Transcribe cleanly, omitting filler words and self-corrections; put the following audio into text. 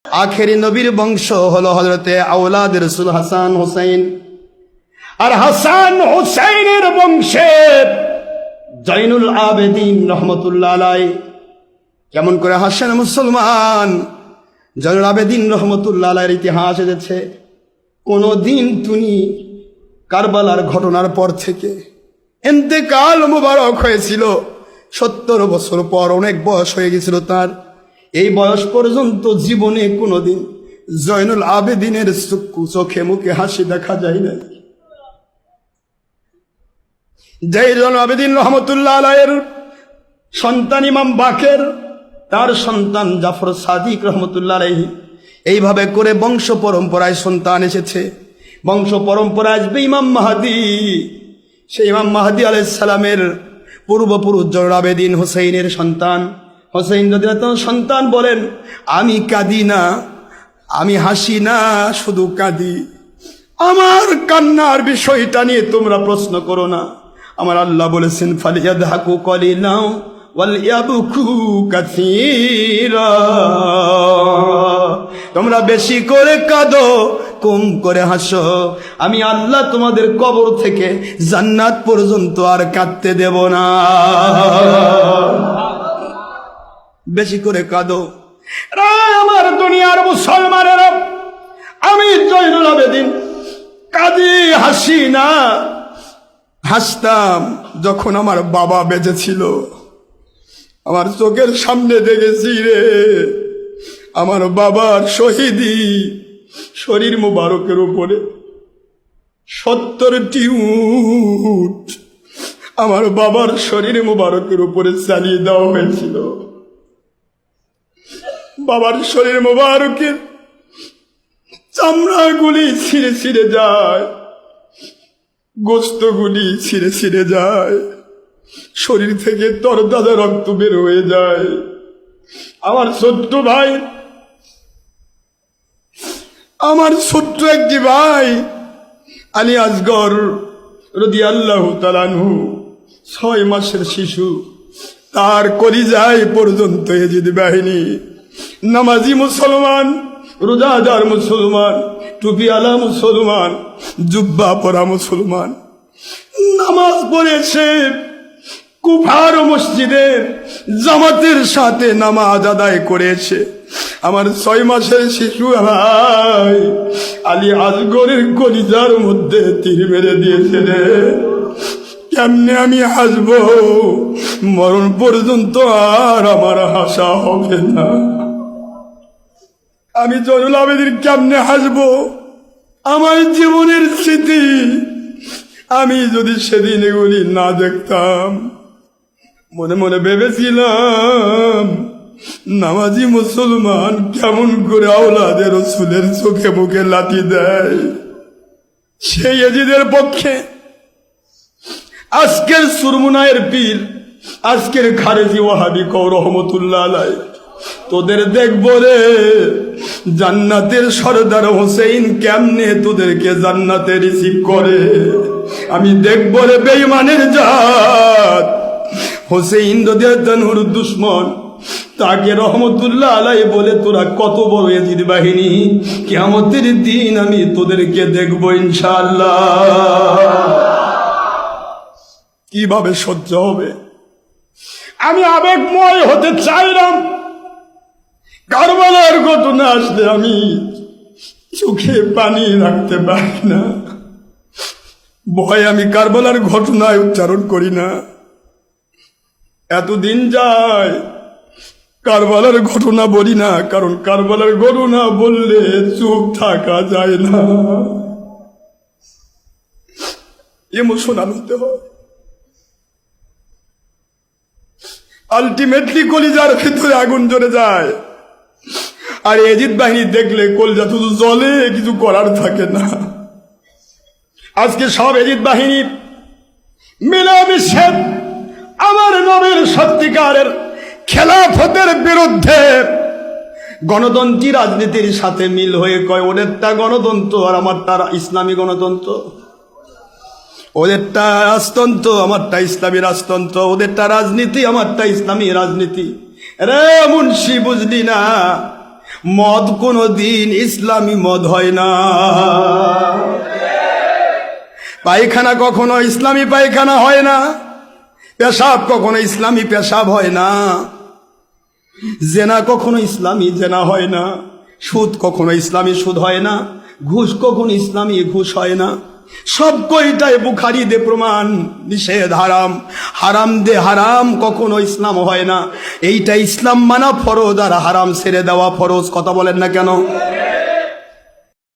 আখেরি নবীর বংশ হলো হযরতে আওলাদ রাসূল হাসান হুসাইন। আর হাসান হুসাইনের বংশে জয়নুল আবেদিন রহমতুল্লাহ আলাইহি। কেমন করে হাসান মুসলমান? জয়নুল আবেদিন রহমতুল্লাহ আলাইহির ইতিহাস এসেছে, কোনদিন তিনি কারবালার ঘটনার পর থেকে ইন্তেকাল মুবারক হয়েছিল 70 বছর পর, অনেক বয়স হয়ে গেছিল তার। এই বয়স পর্যন্ত জীবনে কোনোদিন জয়নুল আবেদিনের চোখে মুখে হাসি দেখা যায় না। জয়নুল আবেদিন রহমতুল্লাহ আলাইহির সন্তান ইমাম বাকের, তার সন্তান জাফর সাদিক রহমতুল্লাহ আলাইহি। এইভাবে করে বংশ পরম্পরায় সন্তান এসেছে। বংশ পরম্পরায় আসবে ইমাম মাহদী। সেই ইমাম মাহদী আলাইহিস সালামের পূর্বপুরুষ জয়নুল আবেদিন হুসাইনের সন্তান। হুসাইন রাদিয়াল্লাহু সন্তান বলেন, আমি কাঁদি না, আমি হাসি না, শুধু কাঁদি। আমার কান্নার বিষয়টা নিয়ে তোমরা প্রশ্ন করো না। আমার আল্লাহ বলেছেন, ফালিয়াদহাকু কালিলাও ওয়ালিয়াবকু কাসীরা। তোমরা বেশি করে কাঁদো, কম করে হাসো। আমি আল্লাহ তোমাদের কবর থেকে জান্নাত পর্যন্ত আর কাঁদতে দেব না। বেশি করে কাঁদো। আমার দুনিয়ার মুসলমানেরা, আমি জয়নুল আবেদিন কাঁদি, হাসি না। হাসতাম যখন আমার বাবা বেঁচে ছিল। আমার চোখের সামনে দেখেছি রে আমার বাবার শহীদি শরীর মুবারকের উপরে 70টি উট আমার বাবার শরীর মুবারকের উপরে চালিয়ে দেওয়া হয়েছিল। বাবার শরীর মুবারকের চামড়াগুলি ছিঁড়ে ছিঁড়ে যায়, গোস্তগুলি ছিঁড়ে ছিঁড়ে যায়, শরীর থেকে তরতাজা রক্ত বের হয়ে যায়। আমার ছোট্ট ভাই, আমার ছোট্ট একটি ভাই আলী আসগর রাদিয়াল্লাহু তাআলা আনহু, 6 মাসের শিশু, তার কলিজায় পর্যন্ত এজিদ বাহিনী। নামাজি মুসলমান, রোজাদার মুসলমান, টুপিওয়ালা মুসলমান, জুব্বা পরা মুসলমান, নামাজ পড়েছে কুফার মসজিদের জামাতের সাথে নামাজ আদায় করেছে। আমার 6 মাসের শিশু ভাই আলী আসগরের কলিজার মধ্যে তীর মেরে দিয়েছে রে। কেমনে আমি হাসবো? মরণ পর্যন্ত আর আমার হাসা হবে না। আমি জয়নুল আবেদিন কেমনে হাসবো? আমার জীবনের স্মৃতি, আমি যদি সেদিন এগুলি না দেখতাম। মনে মনে ভেবেছিলাম নামাজি মুসলমান কেমন করে আওলাদে রাসূলের চোখে মুখে লাথি দেয়। সেই এজিদের পক্ষে আজকের সুরমুনায়ের পীর, আজকের খারেজি ওয়াহাবি কও রহমতুল্লাহ আলাইহি, তোদের দেখবো রে জান্নাতের সরদার হোসেন কেমনে তোদেরকে জান্নাতে রিসিভ করে। আমি দেখবো রে বেঈমানের জাত হোসেন রাদিয়াল্লাহুর দুশমন, তাকে রহমতুল্লাহ আলাইহি বলে তোরা কত বড় এজিদ বাহিনী। কিয়ামতের দিন আমি তোদেরকে দেখবো ইনশাআল্লাহ। কিভাবে সহ্য হবে? আমি আবেগময় হতে চাইলাম। কারবালার ঘটনা আসলে আমি চোখে পানি রাখতে পারি না। ভয় আমি কারবালার ঘটনায় উচ্চারণ করি না। এতদিন যায় কারবালার ঘটনা বলি না, কারণ কারবালার ঘটনা বললে চুপ থাকা যায় না, ইমোশনাল হতে হয়। আলটিমেটলি কলিজার ভিতরে আগুন জ্বলে যায়। আর এজিদ বাহিনী দেখলে কলিজা শুধু জ্বলে, কিছু করার থাকে না। আজকে সব এজিদ বাহিনী মিলেমিশে আমার নবীর সত্যিকারের খেলাফতের বিরুদ্ধে গণতন্ত্রী রাজনীতির সাথে মিল হয়ে কয় ওদেরটা গণতন্ত্র আর আমারটা ইসলামী গণতন্ত্র, ওদেরটা রাজতন্ত্র আমারটা ইসলামী রাজতন্ত্র, ওদেরটা রাজনীতি আমারটা ইসলামী রাজনীতি। রে মুন্সি বুঝলি না? মদ কোনো দিন ইসলামী মদ হয় না। পায়খানা কখনো ইসলামী পায়খানা হয় না, পেশাব কখনো ইসলামী পেশাব হয় না, জেনা কখনো ইসলামী জেনা হয় না, সুদ কখনো ইসলামী সুদ হয় না, ঘুষ কখনো ইসলামী ঘুষ হয় না। সব কয়টাই বুখারী দে প্রমাণ, নিষেধ হারাম, হারাম দে হারাম কখনো ইসলাম হয় না। এইটা ইসলাম মানা ফরজ আর হারাম ছেড়ে দেওয়া ফরজ। কথা বলেন না কেন?